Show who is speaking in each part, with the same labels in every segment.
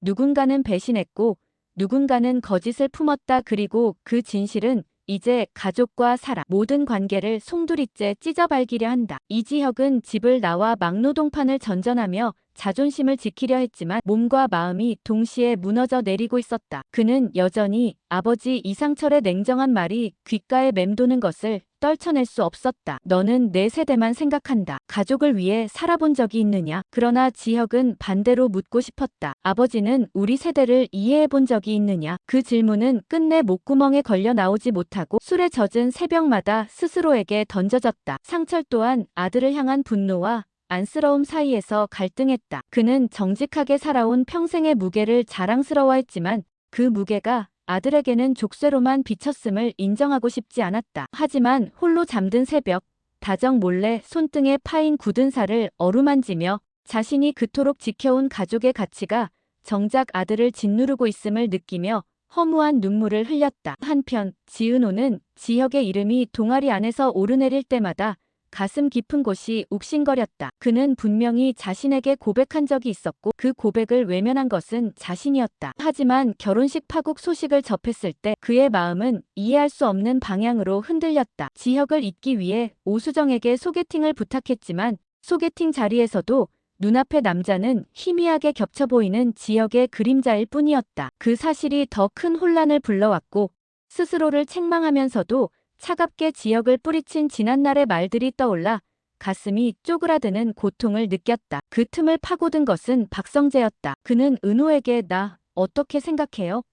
Speaker 1: 누군가는 배신했고 누군가는 거짓을 품었다. 그리고 그 진실은 이제 가족과 사람, 모든 관계를 송두리째 찢어발기려 한다. 이지혁은 집을 나와 막노동판을 전전하며 자존심을 지키려 했지만 몸과 마음이 동시에 무너져 내리고 있었다. 그는 여전히 아버지 이상철의 냉정한 말이 귓가에 맴도는 것을 떨쳐낼 수 없었다. 너는 내 세대만 생각한다. 가족을 위해 살아본 적이 있느냐? 그러나 지혁은 반대로 묻고 싶었다. 아버지는 우리 세대를 이해해 본 적이 있느냐? 그 질문은 끝내 목구멍에 걸려 나오지 못하고 술에 젖은 새벽마다 스스로에게 던져졌다. 상철 또한 아들을 향한 분노와 안쓰러움 사이에서 갈등했다. 그는 정직하게 살아온 평생의 무게를 자랑스러워했지만 그 무게가 아들에게는 족쇄로만 비쳤음을 인정하고 싶지 않았다. 하지만 홀로 잠든 새벽, 다정 몰래 손등에 파인 굳은 살을 어루만지며 자신이 그토록 지켜온 가족의 가치가 정작 아들을 짓누르고 있음을 느끼며 허무한 눈물을 흘렸다. 한편 지은호는 지혁의 이름이 동아리 안에서 오르내릴 때마다 가슴 깊은 곳이 욱신거렸다. 그는 분명히 자신에게 고백한 적이 있었고 그 고백을 외면한 것은 자신이었다. 하지만 결혼식 파국 소식을 접했을 때 그의 마음은 이해할 수 없는 방향으로 흔들렸다. 지혁을 잊기 위해 오수정에게 소개팅을 부탁했지만 소개팅 자리에서도 눈앞의 남자는 희미하게 겹쳐 보이는 지혁의 그림자일 뿐이었다. 그 사실이 더 큰 혼란을 불러왔고 스스로를 책망하면서도 차갑게 지혁을 뿌리친 지난날의 말들이 떠올라 가슴이 쪼그라드는 고통을 느꼈다. 그 틈을 파고든 것은 박성재였다. 그는 은호에게 나 어떻게 생각해요?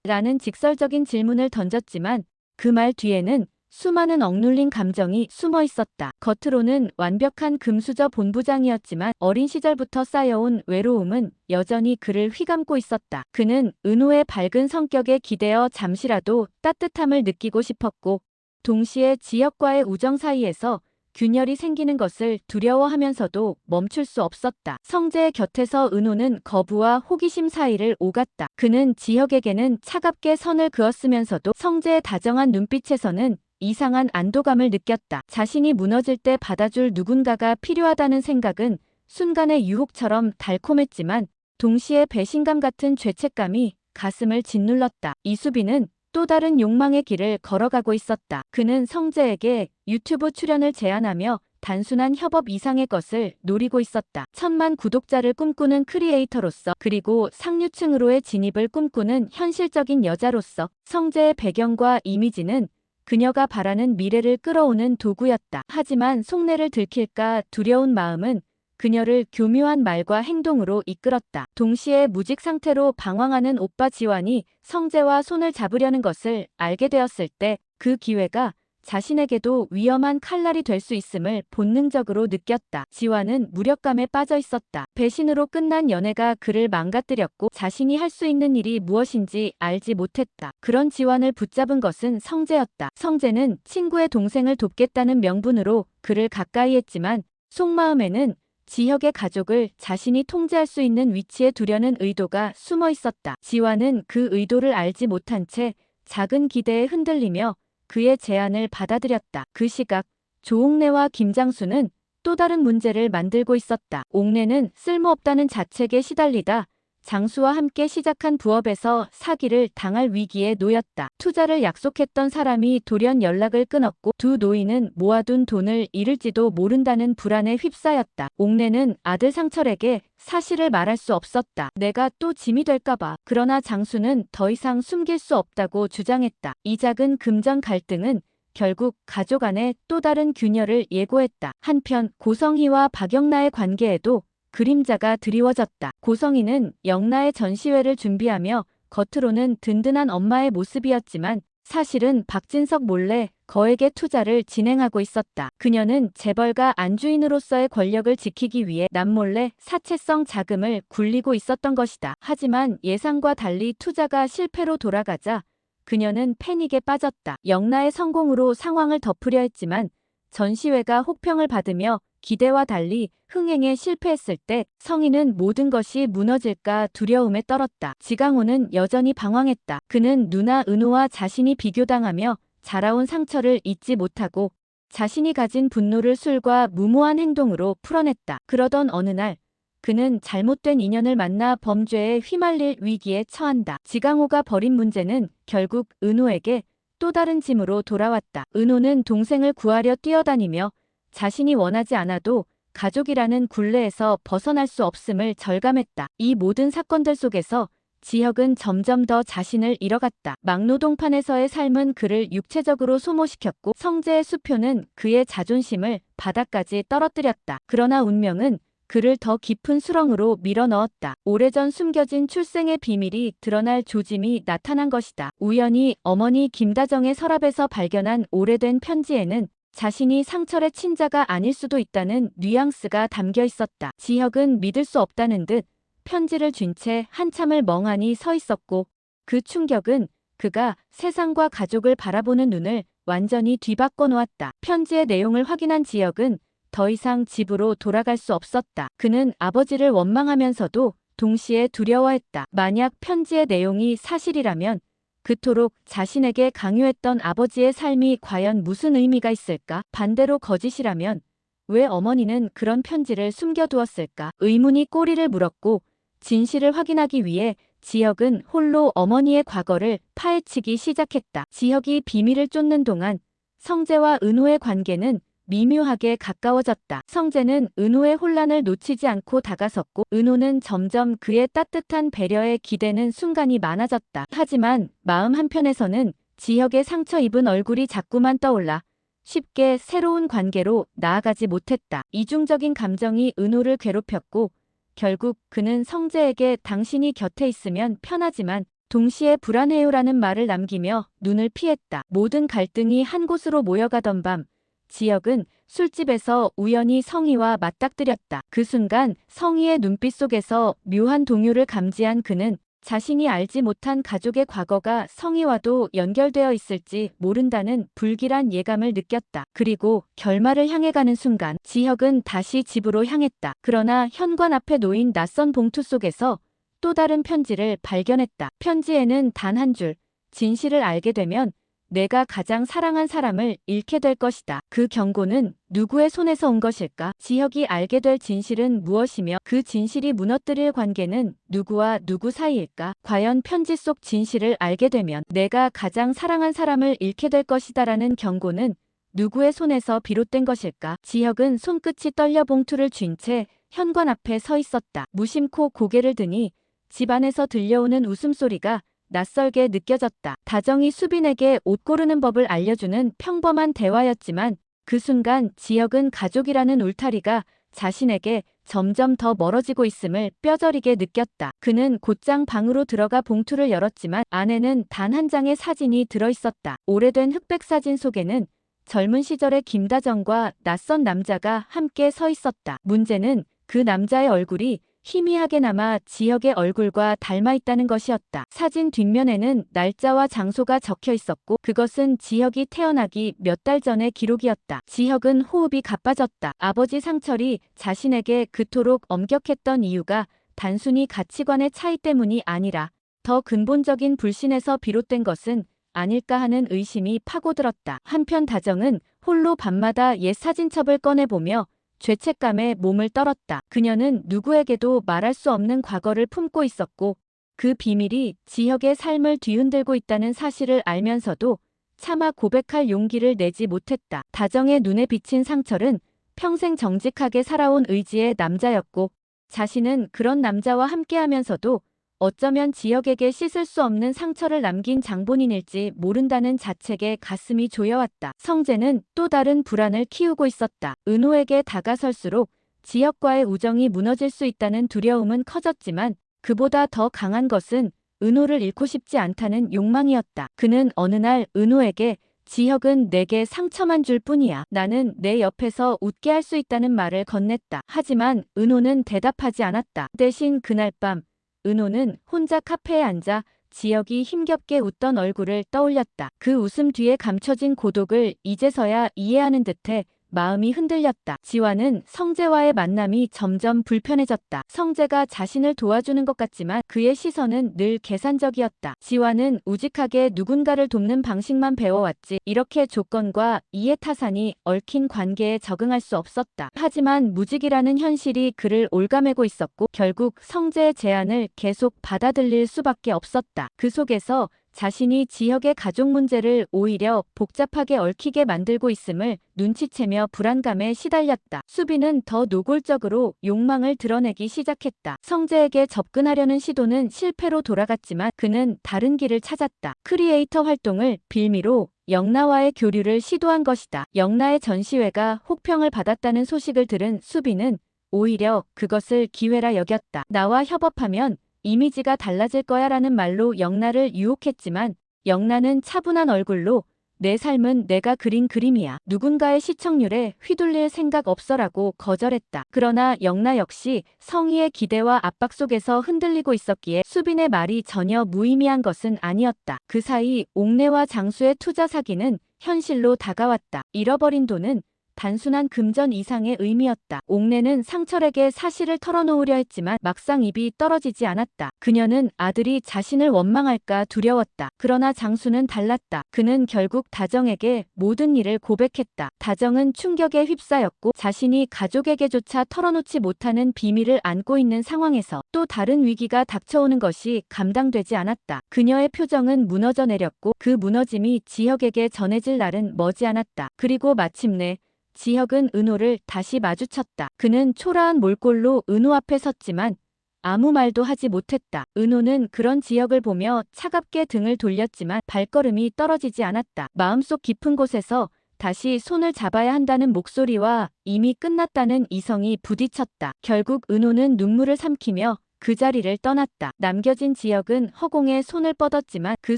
Speaker 1: 라는 직설적인 질문을 던졌지만 그 말 뒤에는 수많은 억눌린 감정이 숨어 있었다. 겉으로는 완벽한 금수저 본부장이었지만 어린 시절부터 쌓여온 외로움은 여전히 그를 휘감고 있었다. 그는 은호의 밝은 성격에 기대어 잠시라도 따뜻함을 느끼고 싶었고 동시에 지혁과의 우정 사이에서 균열이 생기는 것을 두려워하면서도 멈출 수 없었다. 성재의 곁에서 은호는 거부와 호기심 사이를 오갔다. 그는 지혁에게는 차갑게 선을 그었으면서도 성재의 다정한 눈빛에서는 이상한 안도감을 느꼈다. 자신이 무너질 때 받아줄 누군가가 필요하다는 생각은 순간의 유혹처럼 달콤했지만 동시에 배신감 같은 죄책감이 가슴을 짓눌렀다. 이수빈은 또 다른 욕망의 길을 걸어가고 있었다. 그는 성재에게 유튜브 출연을 제안하며 단순한 협업 이상의 것을 노리고 있었다. 1000만 구독자를 꿈꾸는 크리에이터로서 그리고 상류층으로의 진입을 꿈꾸는 현실적인 여자로서 성재의 배경과 이미지는 그녀가 바라는 미래를 끌어오는 도구였다. 하지만 속내를 들킬까 두려운 마음은 그녀를 교묘한 말과 행동으로 이끌었다. 동시에 무직 상태로 방황하는 오빠 지완이 성재와 손을 잡으려는 것을 알게 되었을 때 그 기회가 자신에게도 위험한 칼날이 될 수 있음을 본능적으로 느꼈다. 지완은 무력감에 빠져 있었다. 배신으로 끝난 연애가 그를 망가뜨렸고 자신이 할 수 있는 일이 무엇인지 알지 못했다. 그런 지완을 붙잡은 것은 성재였다. 성재는 친구의 동생을 돕겠다는 명분으로 그를 가까이 했지만 속마음에는 지혁의 가족을 자신이 통제할 수 있는 위치에 두려는 의도가 숨어 있었다. 지완은 그 의도를 알지 못한 채 작은 기대에 흔들리며 그의 제안을 받아들였다. 그 시각 조옥래와 김장수는 또 다른 문제를 만들고 있었다. 옥래는 쓸모없다는 자책에 시달리다 장수와 함께 시작한 부업에서 사기를 당할 위기에 놓였다. 투자를 약속했던 사람이 돌연 연락을 끊었고 두 노인은 모아둔 돈을 잃을지도 모른다는 불안에 휩싸였다. 옥래는 아들 상철에게 사실을 말할 수 없었다. 내가 또 짐이 될까봐. 그러나 장수는 더 이상 숨길 수 없다고 주장했다. 이 작은 금전 갈등은 결국 가족 안에 또 다른 균열을 예고했다. 한편 고성희와 박영나의 관계에도 그림자가 드리워졌다. 고성희는 영나의 전시회를 준비하며 겉으로는 든든한 엄마의 모습이었지만 사실은 박진석 몰래 거액의 투자를 진행하고 있었다. 그녀는 재벌가 안주인으로서의 권력을 지키기 위해 남몰래 사채성 자금을 굴리고 있었던 것이다. 하지만 예상과 달리 투자가 실패로 돌아가자 그녀는 패닉에 빠졌다. 영나의 성공으로 상황을 덮으려 했지만 전시회가 혹평을 받으며 기대와 달리 흥행에 실패했을 때 성희는 모든 것이 무너질까 두려움에 떨었다. 지강호는 여전히 방황했다. 그는 누나 은호와 자신이 비교당하며 자라온 상처를 잊지 못하고 자신이 가진 분노를 술과 무모한 행동으로 풀어냈다. 그러던 어느 날 그는 잘못된 인연을 만나 범죄에 휘말릴 위기에 처한다. 지강호가 벌인 문제는 결국 은호에게 또 다른 짐으로 돌아왔다. 은호는 동생을 구하려 뛰어다니며 자신이 원하지 않아도 가족이라는 굴레에서 벗어날 수 없음을 절감했다. 이 모든 사건들 속에서 지혁은 점점 더 자신을 잃어갔다. 막노동판에서의 삶은 그를 육체적으로 소모시켰고 성재의 수표는 그의 자존심을 바닥까지 떨어뜨렸다. 그러나 운명은 그를 더 깊은 수렁으로 밀어넣었다. 오래전 숨겨진 출생의 비밀이 드러날 조짐이 나타난 것이다. 우연히 어머니 김다정의 서랍에서 발견한 오래된 편지에는 자신이 상철의 친자가 아닐 수도 있다는 뉘앙스가 담겨 있었다. 지혁은 믿을 수 없다는 듯 편지를 쥔 채 한참을 멍하니 서 있었고 그 충격은 그가 세상과 가족을 바라보는 눈을 완전히 뒤바꿔 놓았다. 편지의 내용을 확인한 지혁은 더 이상 집으로 돌아갈 수 없었다. 그는 아버지를 원망하면서도 동시에 두려워했다. 만약 편지의 내용이 사실이라면 그토록 자신에게 강요했던 아버지의 삶이 과연 무슨 의미가 있을까? 반대로 거짓이라면 왜 어머니는 그런 편지를 숨겨두었을까? 의문이 꼬리를 물었고 진실을 확인하기 위해 지혁은 홀로 어머니의 과거를 파헤치기 시작했다. 지혁이 비밀을 쫓는 동안 성재와 은호의 관계는 미묘하게 가까워졌다. 성재는 은호의 혼란을 놓치지 않고 다가섰고 은호는 점점 그의 따뜻한 배려에 기대는 순간이 많아졌다. 하지만 마음 한편에서는 지혁의 상처 입은 얼굴이 자꾸만 떠올라 쉽게 새로운 관계로 나아가지 못했다. 이중적인 감정이 은호를 괴롭혔고 결국 그는 성재에게 당신이 곁에 있으면 편하지만 동시에 불안해요라는 말을 남기며 눈을 피했다. 모든 갈등이 한 곳으로 모여가던 밤 지혁은 술집에서 우연히 성희와 맞닥뜨렸다. 그 순간 성희의 눈빛 속에서 묘한 동요를 감지한 그는 자신이 알지 못한 가족의 과거가 성희와도 연결되어 있을지 모른다는 불길한 예감을 느꼈다. 그리고 결말을 향해 가는 순간 지혁은 다시 집으로 향했다. 그러나 현관 앞에 놓인 낯선 봉투 속에서 또 다른 편지를 발견했다. 편지에는 단 한 줄, 진실을 알게 되면 내가 가장 사랑한 사람을 잃게 될 것이다. 그 경고는 누구의 손에서 온 것일까? 지혁이 알게 될 진실은 무엇이며 그 진실이 무너뜨릴 관계는 누구와 누구 사이일까? 과연 편지 속 진실을 알게 되면 내가 가장 사랑한 사람을 잃게 될 것이다라는 경고는 누구의 손에서 비롯된 것일까? 지혁은 손끝이 떨려 봉투를 쥔 채 현관 앞에 서 있었다. 무심코 고개를 드니 집 안에서 들려오는 웃음소리가 낯설게 느껴졌다. 다정이 수빈에게 옷 고르는 법을 알려주는 평범한 대화였지만 그 순간 지혁은 가족이라는 울타리가 자신에게 점점 더 멀어지고 있음을 뼈저리게 느꼈다. 그는 곧장 방으로 들어가 봉투를 열었지만 안에는 단 한 장의 사진이 들어있었다. 오래된 흑백 사진 속에는 젊은 시절의 김다정과 낯선 남자가 함께 서 있었다. 문제는 그 남자의 얼굴이 희미하게 남아 지혁의 얼굴과 닮아 있다는 것이었다. 사진 뒷면에는 날짜와 장소가 적혀 있었고 그것은 지혁이 태어나기 몇 달 전의 기록이었다. 지혁은 호흡이 가빠졌다. 아버지 상철이 자신에게 그토록 엄격했던 이유가 단순히 가치관의 차이 때문이 아니라 더 근본적인 불신에서 비롯된 것은 아닐까 하는 의심이 파고들었다. 한편 다정은 홀로 밤마다 옛 사진첩을 꺼내보며 죄책감에 몸을 떨었다. 그녀는 누구에게도 말할 수 없는 과거를 품고 있었고 그 비밀이 지혁의 삶을 뒤흔들고 있다는 사실을 알면서도 차마 고백할 용기를 내지 못했다. 다정의 눈에 비친 상철은 평생 정직하게 살아온 의지의 남자였고 자신은 그런 남자와 함께하면서도 어쩌면 지혁에게 씻을 수 없는 상처를 남긴 장본인일지 모른다는 자책에 가슴이 조여왔다. 성재는 또 다른 불안을 키우고 있었다. 은호에게 다가설수록 지혁과의 우정이 무너질 수 있다는 두려움은 커졌지만 그보다 더 강한 것은 은호를 잃고 싶지 않다는 욕망이었다. 그는 어느 날 은호에게 지혁은 내게 상처만 줄 뿐이야. 나는 내 옆에서 웃게 할 수 있다는 말을 건넸다. 하지만 은호는 대답하지 않았다. 대신 그날 밤 은호는 혼자 카페에 앉아 지혁이 힘겹게 웃던 얼굴을 떠올렸다. 그 웃음 뒤에 감춰진 고독을 이제서야 이해하는 듯해 마음이 흔들렸다. 지화는 성재와의 만남이 점점 불편해졌다. 성재가 자신을 도와주는 것 같지만 그의 시선은 늘 계산적이었다. 지화는 우직하게 누군가를 돕는 방식만 배워왔지 이렇게 조건과 이해타산이 얽힌 관계에 적응할 수 없었다. 하지만 무직이라는 현실이 그를 올가매고 있었고 결국 성재의 제안을 계속 받아들일 수밖에 없었다. 그 속에서 자신이 지혁의 가족 문제를 오히려 복잡하게 얽히게 만들고 있음을 눈치채며 불안감에 시달렸다. 수빈은 더 노골적으로 욕망을 드러내기 시작했다. 성재에게 접근하려는 시도는 실패로 돌아갔지만 그는 다른 길을 찾았다. 크리에이터 활동을 빌미로 영나와의 교류를 시도한 것이다. 영나의 전시회가 혹평을 받았다는 소식을 들은 수빈은 오히려 그것을 기회라 여겼다. 나와 협업하면 이미지가 달라질 거야 라는 말로 영나를 유혹했지만 영나는 차분한 얼굴로 내 삶은 내가 그린 그림이야. 누군가의 시청률에 휘둘릴 생각 없어라고 거절했다. 그러나 영나 역시 성희의 기대와 압박 속에서 흔들리고 있었기에 수빈의 말이 전혀 무의미한 것은 아니었다. 그 사이 옥내와 장수의 투자 사기는 현실로 다가왔다. 잃어버린 돈은 단순한 금전 이상의 의미였다. 옥내는 상철에게 사실을 털어놓으려 했지만 막상 입이 떨어지지 않았다. 그녀는 아들이 자신을 원망할까 두려웠다. 그러나 장수는 달랐다. 그는 결국 다정에게 모든 일을 고백했다. 다정은 충격에 휩싸였고 자신이 가족에게조차 털어놓지 못하는 비밀을 안고 있는 상황에서 또 다른 위기가 닥쳐오는 것이 감당되지 않았다. 그녀의 표정은 무너져 내렸고 그 무너짐이 지혁에게 전해질 날은 머지않았다. 그리고 마침내 지혁은 은호를 다시 마주쳤다. 그는 초라한 몰골로 은호 앞에 섰지만 아무 말도 하지 못했다. 은호는 그런 지혁을 보며 차갑게 등을 돌렸지만 발걸음이 떨어지지 않았다. 마음속 깊은 곳에서 다시 손을 잡아야 한다는 목소리와 이미 끝났다는 이성이 부딪혔다. 결국 은호는 눈물을 삼키며 그 자리를 떠났다. 남겨진 지혁은 허공에 손을 뻗었지만 그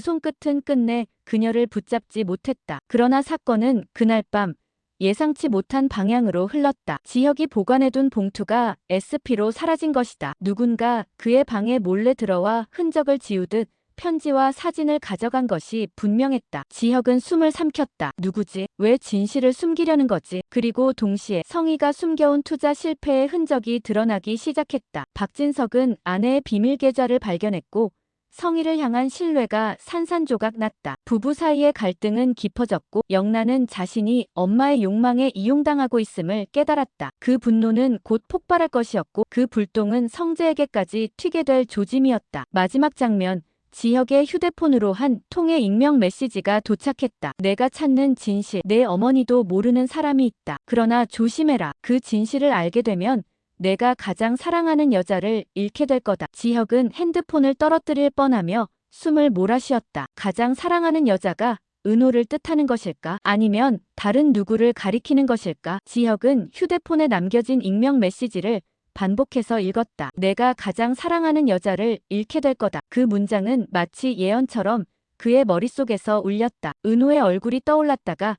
Speaker 1: 손끝은 끝내 그녀를 붙잡지 못했다. 그러나 사건은 그날 밤 예상치 못한 방향으로 흘렀다. 지혁이 보관해둔 봉투가 SP로 사라진 것이다. 누군가 그의 방에 몰래 들어와 흔적을 지우듯 편지와 사진을 가져간 것이 분명했다. 지혁은 숨을 삼켰다. 누구지? 왜 진실을 숨기려는 거지? 그리고 동시에 성희가 숨겨온 투자 실패의 흔적이 드러나기 시작했다. 박진석은 아내의 비밀 계좌를 발견했고 성희를 향한 신뢰가 산산조각 났다. 부부 사이의 갈등은 깊어졌고 영란은 자신이 엄마의 욕망에 이용당하고 있음을 깨달았다. 그 분노는 곧 폭발할 것이었고 그 불똥은 성재에게까지 튀게 될 조짐이었다. 마지막 장면, 지혁의 휴대폰으로 한 통의 익명 메시지가 도착했다. 내가 찾는 진실, 내 어머니도 모르는 사람이 있다. 그러나 조심해라. 그 진실을 알게 되면 내가 가장 사랑하는 여자를 잃게 될 거다. 지혁은 핸드폰을 떨어뜨릴 뻔하며 숨을 몰아쉬었다. 가장 사랑하는 여자가 은호를 뜻하는 것일까? 아니면 다른 누구를 가리키는 것일까? 지혁은 휴대폰에 남겨진 익명 메시지를 반복해서 읽었다. 내가 가장 사랑하는 여자를 잃게 될 거다. 그 문장은 마치 예언처럼 그의 머릿속에서 울렸다. 은호의 얼굴이 떠올랐다가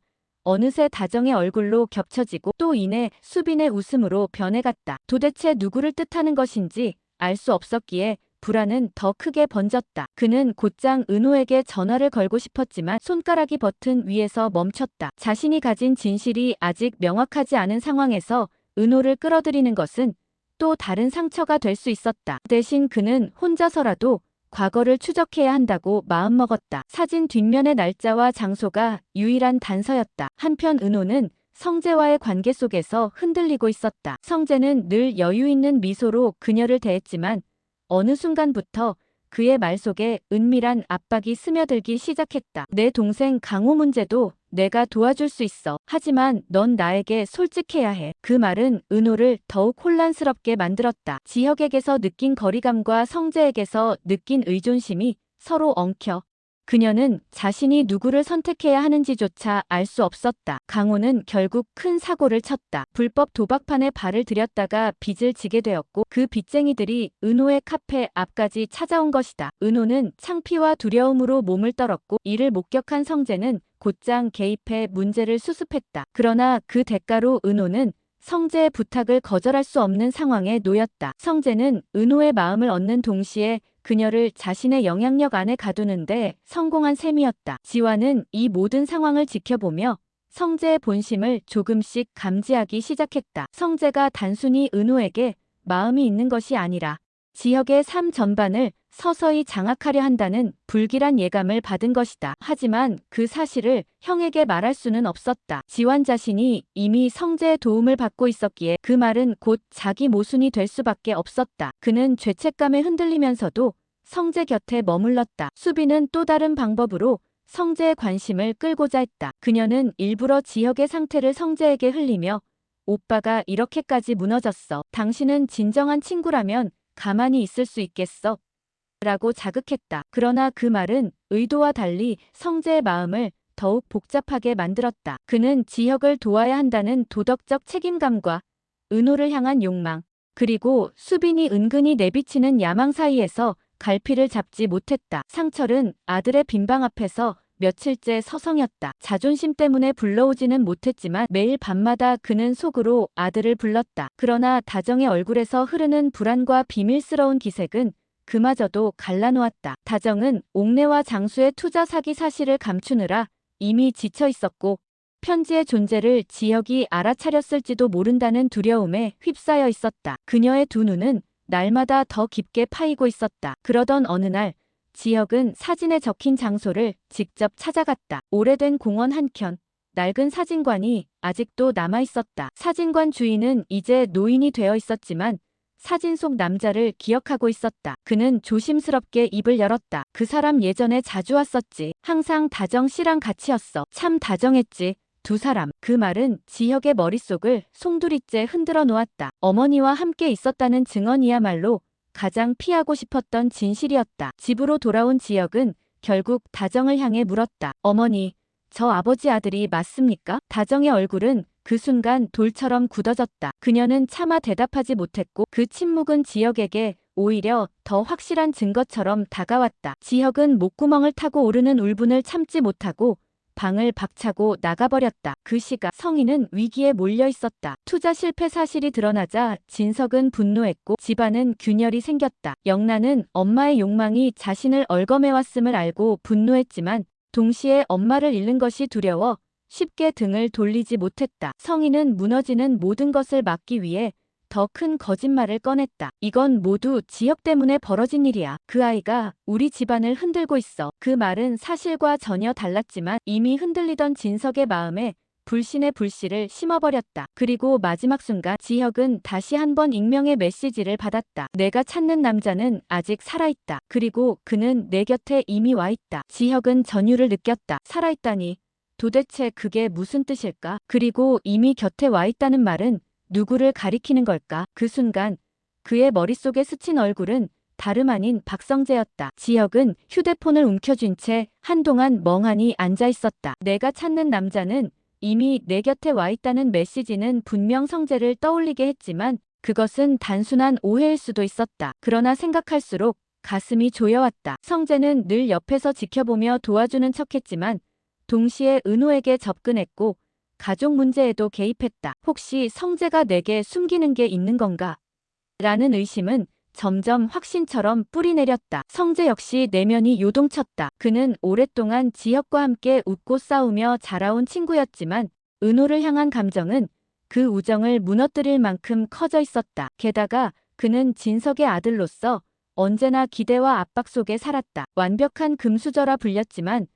Speaker 1: 어느새 다정의 얼굴로 겹쳐지고 또 이내 수빈의 웃음으로 변해갔다. 도대체 누구를 뜻하는 것인지 알 수 없었기에 불안은 더 크게 번졌다. 그는 곧장 은호에게 전화를 걸고 싶었지만 손가락이 버튼 위에서 멈췄다. 자신이 가진 진실이 아직 명확하지 않은 상황에서 은호를 끌어들이는 것은 또 다른 상처가 될 수 있었다. 대신 그는 혼자서라도 과거를 추적해야 한다고 마음먹었다. 사진 뒷면의 날짜와 장소가 유일한 단서였다. 한편 은호는 성재와의 관계 속에서 흔들리고 있었다. 성재는 늘 여유 있는 미소로 그녀를 대했지만 어느 순간부터 그의 말 속에 은밀한 압박이 스며들기 시작했다. 내 동생 강호 문제도 내가 도와줄 수 있어. 하지만 넌 나에게 솔직해야 해. 그 말은 은호를 더욱 혼란스럽게 만들었다. 지혁에게서 느낀 거리감과 성재에게서 느낀 의존심이 서로 엉켜 그녀는 자신이 누구를 선택해야 하는지조차 알 수 없었다. 강호는 결국 큰 사고를 쳤다. 불법 도박판에 발을 들였다가 빚을 지게 되었고 그 빚쟁이들이 은호의 카페 앞까지 찾아온 것이다. 은호는 창피와 두려움으로 몸을 떨었고 이를 목격한 성재는 곧장 개입해 문제를 수습했다. 그러나 그 대가로 은호는 성재의 부탁을 거절할 수 없는 상황에 놓였다. 성재는 은호의 마음을 얻는 동시에 그녀를 자신의 영향력 안에 가두는데 성공한 셈이었다. 지화는 이 모든 상황을 지켜보며 성재의 본심을 조금씩 감지하기 시작했다. 성재가 단순히 은호에게 마음이 있는 것이 아니라 지혁의 삶 전반을 서서히 장악하려 한다는 불길한 예감을 받은 것이다. 하지만 그 사실을 형에게 말할 수는 없었다. 지환 자신이 이미 성재의 도움을 받고 있었기에 그 말은 곧 자기 모순이 될 수밖에 없었다. 그는 죄책감에 흔들리면서도 성재 곁에 머물렀다. 수빈은 또 다른 방법으로 성재의 관심을 끌고자 했다. 그녀는 일부러 지혁의 상태를 성재에게 흘리며 오빠가 이렇게까지 무너졌어. 당신은 진정한 친구라면 가만히 있을 수 있겠어? 라고 자극했다. 그러나 그 말은 의도와 달리 성재의 마음을 더욱 복잡하게 만들었다. 그는 지혁을 도와야 한다는 도덕적 책임감과 은호를 향한 욕망, 그리고 수빈이 은근히 내비치는 야망 사이에서 갈피를 잡지 못했다. 상철은 아들의 빈방 앞에서 며칠째 서성였다. 자존심 때문에 불러오지는 못했지만 매일 밤마다 그는 속으로 아들을 불렀다. 그러나 다정의 얼굴에서 흐르는 불안과 비밀스러운 기색은 그마저도 갈라놓았다. 다정은 옥내와 장수의 투자 사기 사실을 감추느라 이미 지쳐 있었고 편지의 존재를 지혁이 알아차렸을지도 모른다는 두려움에 휩싸여 있었다. 그녀의 두 눈은 날마다 더 깊게 파이고 있었다. 그러던 어느 날 지혁은 사진에 적힌 장소를 직접 찾아갔다. 오래된 공원 한켠 낡은 사진관이 아직도 남아있었다. 사진관 주인은 이제 노인이 되어 있었지만 사진 속 남자를 기억하고 있었다. 그는 조심스럽게 입을 열었다. 그 사람 예전에 자주 왔었지. 항상 다정 씨랑 같이였어. 참 다정했지. 두 사람. 그 말은 지혁의 머릿속을 송두리째 흔들어 놓았다. 어머니와 함께 있었다는 증언이야말로 가장 피하고 싶었던 진실이었다. 집으로 돌아온 지혁은 결국 다정을 향해 물었다. 어머니, 저 아버지 아들이 맞습니까? 다정의 얼굴은 그 순간 돌처럼 굳어졌다. 그녀는 차마 대답하지 못했고 그 침묵은 지혁에게 오히려 더 확실한 증거처럼 다가왔다. 지혁은 목구멍을 타고 오르는 울분을 참지 못하고 방을 박차고 나가버렸다. 그 시각 성인은 위기에 몰려 있었다. 투자 실패 사실이 드러나자 진석은 분노했고 집안은 균열이 생겼다. 영란은 엄마의 욕망이 자신을 얽어매왔음을 알고 분노했지만 동시에 엄마를 잃는 것이 두려워 쉽게 등을 돌리지 못했다. 성인은 무너지는 모든 것을 막기 위해 더 큰 거짓말을 꺼냈다. 이건 모두 지혁 때문에 벌어진 일이야. 그 아이가 우리 집안을 흔들고 있어. 그 말은 사실과 전혀 달랐지만 이미 흔들리던 진석의 마음에 불신의 불씨를 심어버렸다. 그리고 마지막 순간 지혁은 다시 한번 익명의 메시지를 받았다. 내가 찾는 남자는 아직 살아있다. 그리고 그는 내 곁에 이미 와있다. 지혁은 전율을 느꼈다. 살아있다니. 도대체 그게 무슨 뜻일까? 그리고 이미 곁에 와있다는 말은 누구를 가리키는 걸까? 그 순간 그의 머릿속에 스친 얼굴은 다름 아닌 박성재였다. 지혁은 휴대폰을 움켜쥔 채 한동안 멍하니 앉아 있었다. 내가 찾는 남자는 이미 내 곁에 와 있다는 메시지는 분명 성재를 떠올리게 했지만 그것은 단순한 오해일 수도 있었다. 그러나 생각할수록 가슴이 조여왔다. 성재는 늘 옆에서 지켜보며 도와주는 척했지만 동시에 은호에게 접근했고 가족 문제에도 개입했다. 혹시 성재가 내게 숨기는 게 있는 건가? 라는 의심은 점점 확신처럼 뿌리내렸다. 성재 역시 내면이 요동쳤다. 그는 오랫동안 지혁과 함께 웃고 싸우며 자라온 친구였지만 은호를 향한 감정은 그 우정을 무너뜨릴 만큼 커져 있었다. 게다가 그는 진석의 아들로서 언제나 기대와 압박 속에 살았다. 완벽한 금수저라 불렸지만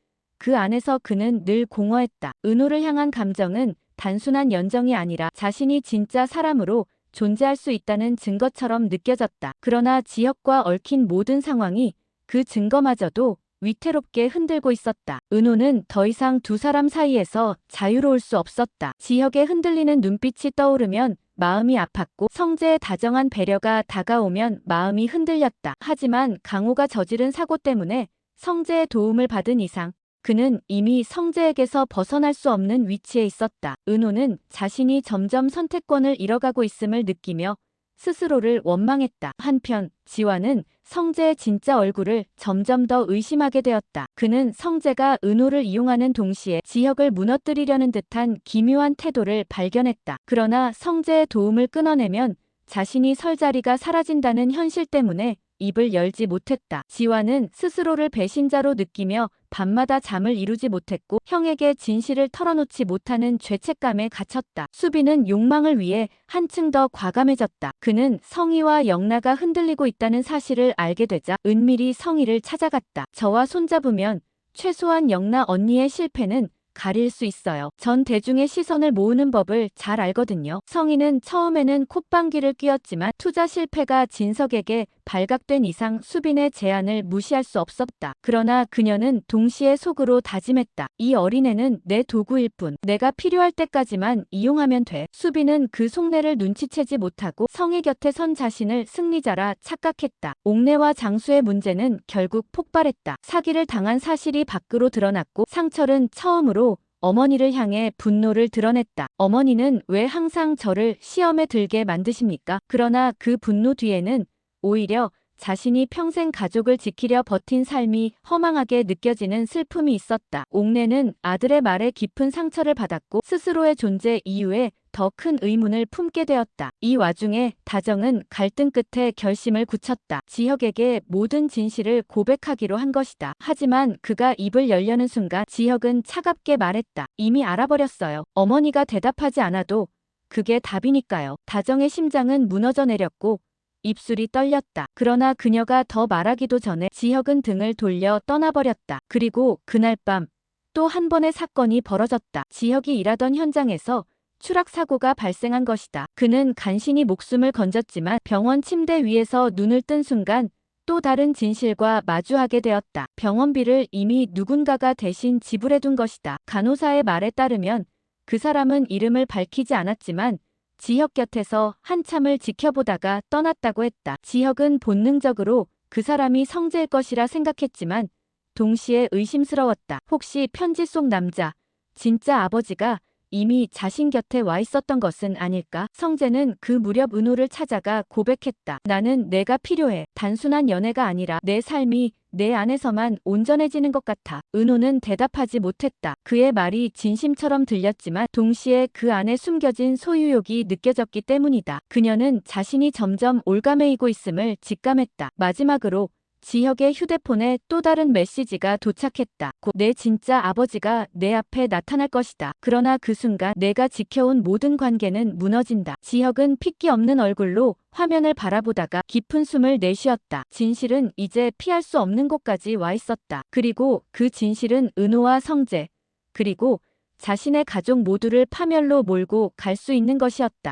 Speaker 1: 그 안에서 그는 늘 공허했다. 은호를 향한 감정은 단순한 연정이 아니라 자신이 진짜 사람으로 존재할 수 있다는 증거처럼 느껴졌다. 그러나 지혁과 얽힌 모든 상황이 그 증거마저도 위태롭게 흔들고 있었다. 은호는 더 이상 두 사람 사이에서 자유로울 수 없었다. 지혁의 흔들리는 눈빛이 떠오르면 마음이 아팠고 성재의 다정한 배려가 다가오면 마음이 흔들렸다. 하지만 강호가 저지른 사고 때문에 성재의 도움을 받은 이상 그는 이미 성재에게서 벗어날 수 없는 위치에 있었다. 은호는 자신이 점점 선택권을 잃어가고 있음을 느끼며 스스로를 원망했다. 한편 지환은 성재의 진짜 얼굴을 점점 더 의심하게 되었다. 그는 성재가 은호를 이용하는 동시에 지혁을 무너뜨리려는 듯한 기묘한 태도를 발견했다. 그러나 성재의 도움을 끊어내면 자신이 설 자리가 사라진다는 현실 때문에 입을 열지 못했다. 지화는 스스로를 배신자로 느끼며 밤마다 잠을 이루지 못했고 형에게 진실을 털어놓지 못하는 죄책감에 갇혔다. 수빈은 욕망을 위해 한층 더 과감해졌다. 그는 성희와 영나가 흔들리고 있다는 사실을 알게 되자 은밀히 성희를 찾아갔다. 저와 손잡으면 최소한 영나 언니의 실패는 가릴 수 있어요. 전 대중의 시선을 모으는 법을 잘 알거든요. 성희는 처음에는 콧방귀를 뀌었지만 투자 실패가 진석에게 발각된 이상 수빈의 제안을 무시할 수 없었다. 그러나 그녀는 동시에 속으로 다짐했다. 이 어린애는 내 도구일 뿐. 내가 필요할 때까지만 이용하면 돼. 수빈은 그 속내를 눈치채지 못하고 성희 곁에 선 자신을 승리자라 착각했다. 옥내와 장수의 문제는 결국 폭발했다. 사기를 당한 사실이 밖으로 드러났고 상철은 처음으로 어머니를 향해 분노를 드러냈다. 어머니는 왜 항상 저를 시험에 들게 만드십니까? 그러나 그 분노 뒤에는 오히려 자신이 평생 가족을 지키려 버틴 삶이 허망하게 느껴지는 슬픔이 있었다. 옥내는 아들의 말에 깊은 상처를 받았고 스스로의 존재 이유에 더 큰 의문을 품게 되었다. 이 와중에 다정은 갈등 끝에 결심을 굳혔다. 지혁에게 모든 진실을 고백하기로 한 것이다. 하지만 그가 입을 열려는 순간 지혁은 차갑게 말했다. 이미 알아버렸어요. 어머니가 대답하지 않아도 그게 답이니까요. 다정의 심장은 무너져 내렸고 입술이 떨렸다. 그러나 그녀가 더 말하기도 전에 지혁은 등을 돌려 떠나버렸다. 그리고 그날 밤 또 한 번의 사건이 벌어졌다. 지혁이 일하던 현장에서 추락사고가 발생한 것이다. 그는 간신히 목숨을 건졌지만 병원 침대 위에서 눈을 뜬 순간 또 다른 진실과 마주하게 되었다. 병원비를 이미 누군가가 대신 지불해둔 것이다. 간호사의 말에 따르면 그 사람은 이름을 밝히지 않았지만 지혁 곁에서 한참을 지켜보다가 떠났다고 했다. 지혁은 본능적으로 그 사람이 성재일 것이라 생각했지만 동시에 의심스러웠다. 혹시 편지 속 남자, 진짜 아버지가 이미 자신 곁에 와 있었던 것은 아닐까? 성재는 그 무렵 은호를 찾아가 고백했다. 나는 내가 필요해. 단순한 연애가 아니라 내 삶이 내 안에서만 온전해지는 것 같아. 은호는 대답하지 못했다. 그의 말이 진심처럼 들렸지만 동시에 그 안에 숨겨진 소유욕이 느껴졌기 때문이다. 그녀는 자신이 점점 올가매이고 있음을 직감했다. 마지막으로 지혁의 휴대폰에 또 다른 메시지가 도착했다. 곧 내 진짜 아버지가 내 앞에 나타날 것이다. 그러나 그 순간 내가 지켜온 모든 관계는 무너진다. 지혁은 핏기 없는 얼굴로 화면을 바라보다가 깊은 숨을 내쉬었다. 진실은 이제 피할 수 없는 곳까지 와 있었다. 그리고 그 진실은 은호와 성재, 그리고 자신의 가족 모두를 파멸로 몰고 갈 수 있는 것이었다.